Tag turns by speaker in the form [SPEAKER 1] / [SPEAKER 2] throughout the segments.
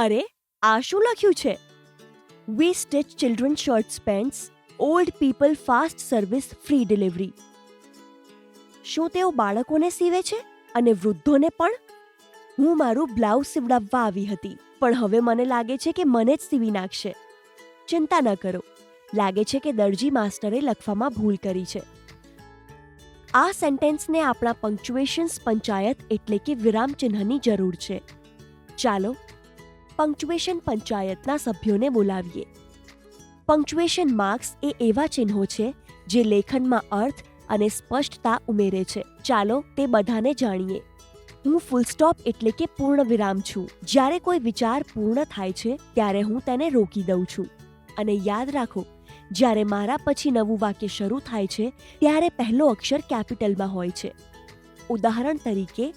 [SPEAKER 1] અરે, આ શું લખ્યું છે? We stitch children shirts pants, old people fast service free delivery. શું તેઓ બાળકોને સીવે છે અને વૃદ્ધોને પણ? હું મારું બ્લાઉઝ સીવડાવવા આવી હતી, પણ હવે મને લાગે છે કે મને જ સીવી નાખશે. ચિંતા ન કરો, લાગે છે કે દરજી માસ્ટરે લખવામાં ભૂલ કરી છે. આ સેન્ટેન્સને આપણા પંક્ચ્યુએશન્સ પંચાયત એટલે કે વિરામચિહ્નની જરૂર છે. ચાલો પંક્ચ્યુએશન પંચાયતના સભ્યોને બોલાવીએ. પંક્ચ્યુએશન માર્ક્સ એ એવા ચિહ્નો છે જે લેખનમાં અર્થ અને સ્પષ્ટતા ઉમેરે છે. ચાલો તે બધાને જાણીએ. હું ફૂલ સ્ટોપ એટલે કે પૂર્ણ વિરામ છું. જ્યારે કોઈ વિચાર પૂર્ણ થાય છે ત્યારે હું તેને રોકી દઉં છું. અને યાદ રાખો, જ્યારે મારા પછી નવું વાક્ય શરૂ થાય છે ત્યારે પહેલો અક્ષર કેપિટલમાં હોય છે. ઉદાહરણ તરીકે,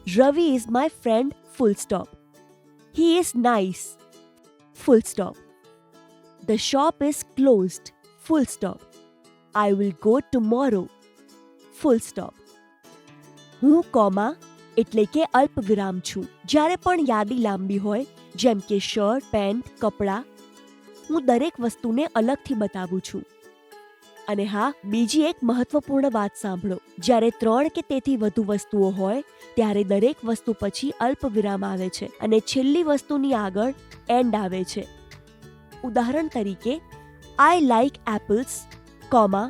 [SPEAKER 1] Ravi is my friend full stop. He is nice full stop. The shop is closed full stop. I will go tomorrow full stop. હું કોમા એટલે કે અલ્પ વિરામ છું. જ્યારે પણ યાદી લાંબી હોય, જેમ કે શર્ટ, પેન્ટ, કપડાં, હું દરેક વસ્તુને અલગથી બતાવું છું. અને હા, બીજી એક મહત્વપૂર્ણ વાત સાંભળો. જ્યારે 3 કે તેથી વધુ વસ્તુઓ હોય ત્યારે દરેક વસ્તુ પછી અલ્પ વિરામ આવે છે અને છેલ્લી વસ્તુની આગળ એન્ડ આવે છે. ઉદાહરણ તરીકે, I like apples, comma,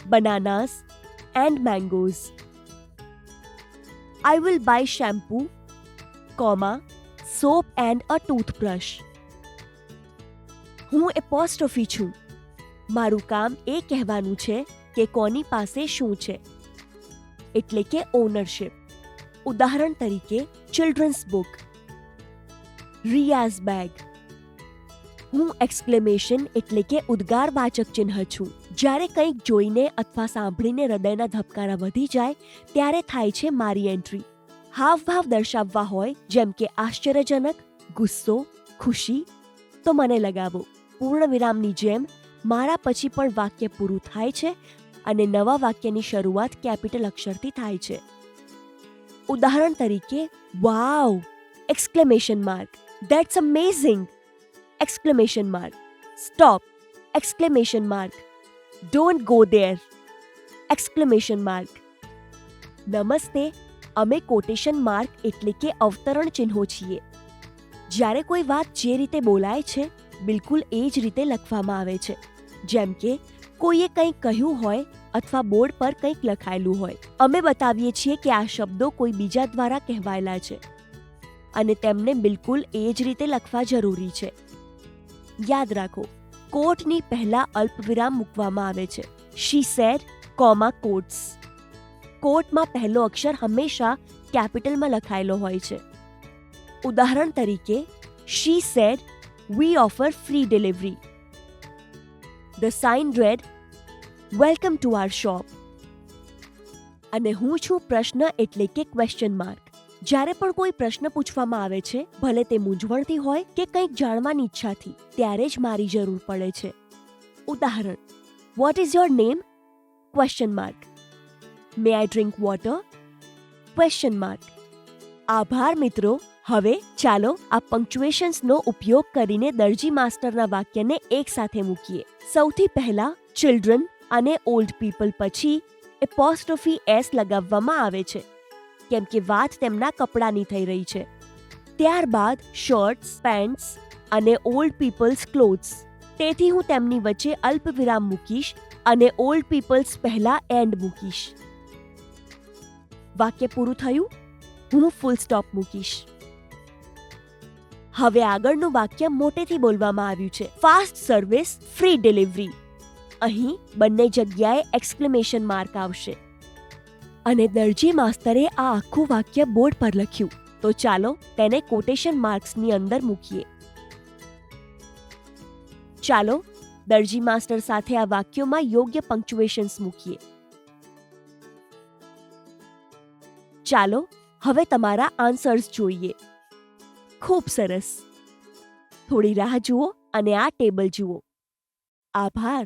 [SPEAKER 1] બનાનાસ and mangoes. I will buy shampoo, comma, soap and a toothbrush. હું એપોસ્ટ્રોફી છું. મારું કામ એ કહેવાનું છે કે કોની પાસે શું છે, એટલે કે ઓનરશિપ. ઉદાહરણ તરીકે, ચિલ્ડ્રન્સ બુક, રિયાઝ બેગ. હું એક્સક્લેમેશન એટલે કે ઉદ્ગારવાચક ચિહ્ન છું. જ્યારે કંઈક જોઈને અથવા સાંભળીને હૃદયના ધબકારા વધી જાય ત્યારે થાય છે મારી એન્ટ્રી. હાવભાવ દર્શાવવા હોય, જેમ કે આશ્ચર્યજનક, ગુસ્સો, ખુશી, તો મને લગાવો. પૂર્ણ વિરામની જેમ મારા પછી પણ વાક્ય પૂરું થાય છે અને નવા વાક્યની શરૂઆત કેપિટલ અક્ષરથી થાય છે. ઉદાહરણ તરીકે, wow! Exclamation mark. That's amazing! Exclamation mark. Stop! Exclamation mark. Don't go there! Exclamation mark. નમસ્તે, અમે કોટેશન માર્ક એટલે કે અવતરણ ચિહ્નો છીએ. જ્યારે કોઈ વાત જે રીતે બોલાય છે બિલકુલ એ જ રીતે લખવામાં આવે છે. જેમ કે કોઈએ કંઈક કહ્યું હોય અથવા બોર્ડ પર કંઈક લખાયેલું હોય. અમે બતાવીએ છીએ કે આ શબ્દો કોઈ બીજા દ્વારા કહેવાયેલા છે અને તેમને બિલકુલ એ જ રીતે લખવા જરૂરી છે. યાદ રાખો, કોટની પહેલા અલ્પવિરામ મૂકવામાં આવે છે. She said, comma, quotes. કોટમાં પહેલો અક્ષર હંમેશા કેપિટલમાં લખાયેલો હોય છે. ઉદાહરણ તરીકે, she said, we offer free delivery. The sign read, welcome to our shop. અને હું છું પ્રશ્ન એટલે કે ક્વેશ્ચન માર્ક. જ્યારે પણ કોઈ પ્રશ્ન પૂછવામાં આવે છે, ભલે તે મૂંઝવણથી હોય કે કંઈક જાણવાની ઈચ્છાથી, ત્યારે જ મારી જરૂર પડે છે. ઉદાહરણ, what is your name? Question mark. May I drink water? Question mark. આભાર મિત્રો. હવે ચાલો આ પંક્ચ્યુએશન્સનો ઉપયોગ કરીને દરજી માસ્ટરના વાક્યને એક સાથે મૂકીએ. સૌથી પહેલા ચિલ્ડ્રન અને ઓલ્ડ પીપલ પછી એપોસ્ટ્રોફી એસ લગાવવામાં આવે છે, કેમ કે વાત તેમના કપડાની થઈ રહી છે. ત્યારબાદ શર્ટ્સ, પેન્ટ્સ અને ઓલ્ડ પીપલ્સ ક્લોથ્સ. તેથી હું તેમની વચ્ચે અલ્પ વિરામ મૂકીશ અને ઓલ્ડ પીપલ્સ પહેલા એન્ડ મૂકીશ. વાક્ય પૂરું થયું. હું ફૂલ સ્ટોપ મૂકીશ. હવે આગળનું વાક્ય મોટેથી બોલવામાં આવ્યું છે. Fast service, free delivery. અહીં બંને જગ્યાએ એક્સક્લેમેશન માર્ક આવશે. અને દરજી માસ્તરે આ આખું વાક્ય બોર્ડ પર લખ્યું, તો ચાલો તેને કોટેશન માર્ક્સની અંદર મૂકીએ. ચાલો દરજી માસ્ટર સાથે આ વાક્યોમાં યોગ્ય પંક્ચ્યુએશન્સ મૂકીએ. ચાલો હવે તમારા આન્સર્સ જોઈએ. ખૂબ સરસ. થોડી રાહ જુઓ અને આ ટેબલ જુઓ. આભાર.